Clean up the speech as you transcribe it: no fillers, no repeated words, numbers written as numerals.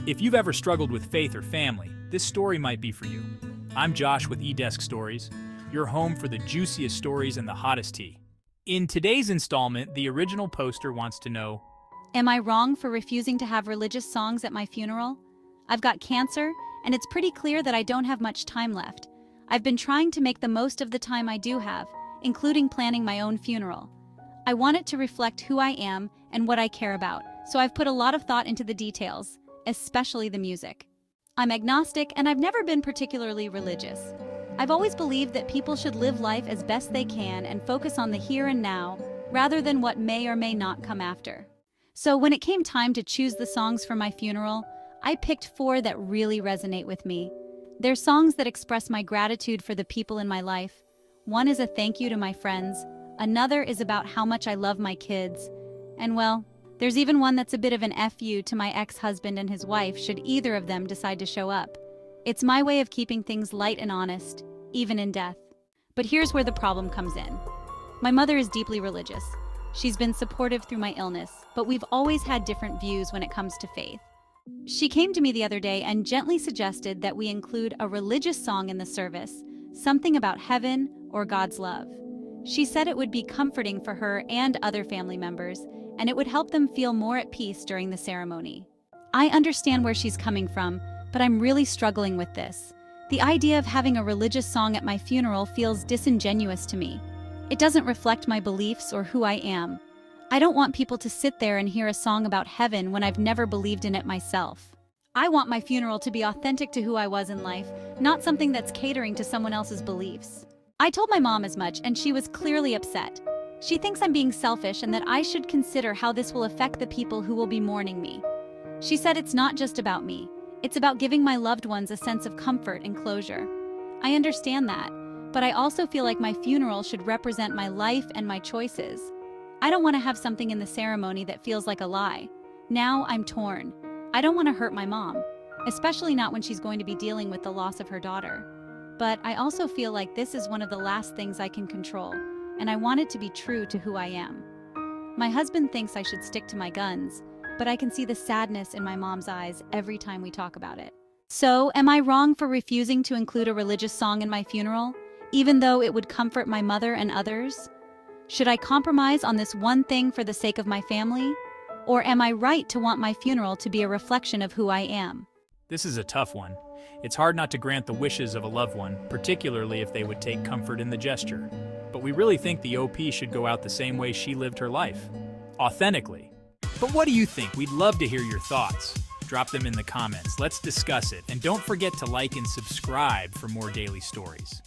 If you've ever struggled with faith or family, this story might be for you. I'm Josh with eDesk Stories, your home for the juiciest stories and the hottest tea. In today's installment, the original poster wants to know, Am I wrong for refusing to have religious songs at my funeral? I've got cancer, and it's pretty clear that I don't have much time left. I've been trying to make the most of the time I do have, including planning my own funeral. I want it to reflect who I am and what I care about, so I've put a lot of thought into the details, especially the music. I'm agnostic, and I've never been particularly religious. I've always believed that people should live life as best they can and focus on the here and now, rather than what may or may not come after. So when it came time to choose the songs for my funeral, I picked 4 that really resonate with me. They're songs that express my gratitude for the people in my life. One is a thank you to my friends, another is about how much I love my kids, and well, there's even one that's a bit of an FU to my ex-husband and his wife should either of them decide to show up. It's my way of keeping things light and honest, even in death. But here's where the problem comes in. My mother is deeply religious. She's been supportive through my illness, but we've always had different views when it comes to faith. She came to me the other day and gently suggested that we include a religious song in the service, something about heaven or God's love. She said it would be comforting for her and other family members, and it would help them feel more at peace during the ceremony. I understand where she's coming from, but I'm really struggling with this. The idea of having a religious song at my funeral feels disingenuous to me. It doesn't reflect my beliefs or who I am. I don't want people to sit there and hear a song about heaven when I've never believed in it myself. I want my funeral to be authentic to who I was in life, not something that's catering to someone else's beliefs. I told my mom as much, and she was clearly upset. She thinks I'm being selfish and that I should consider how this will affect the people who will be mourning me. She said it's not just about me. It's about giving my loved ones a sense of comfort and closure. I understand that, but I also feel like my funeral should represent my life and my choices. I don't want to have something in the ceremony that feels like a lie. Now I'm torn. I don't want to hurt my mom, especially not when she's going to be dealing with the loss of her daughter. But I also feel like this is one of the last things I can control, and I want it to be true to who I am. My husband thinks I should stick to my guns, but I can see the sadness in my mom's eyes every time we talk about it. So, am I wrong for refusing to include a religious song in my funeral, even though it would comfort my mother and others? Should I compromise on this one thing for the sake of my family? Or am I right to want my funeral to be a reflection of who I am? this is a tough one. It's hard not to grant the wishes of a loved one, particularly if they would take comfort in the gesture. But we really think the OP should go out the same way she lived her life, authentically. But what do you think? We'd love to hear your thoughts. Drop them in the comments. Let's discuss it. And don't forget to like and subscribe for more daily stories.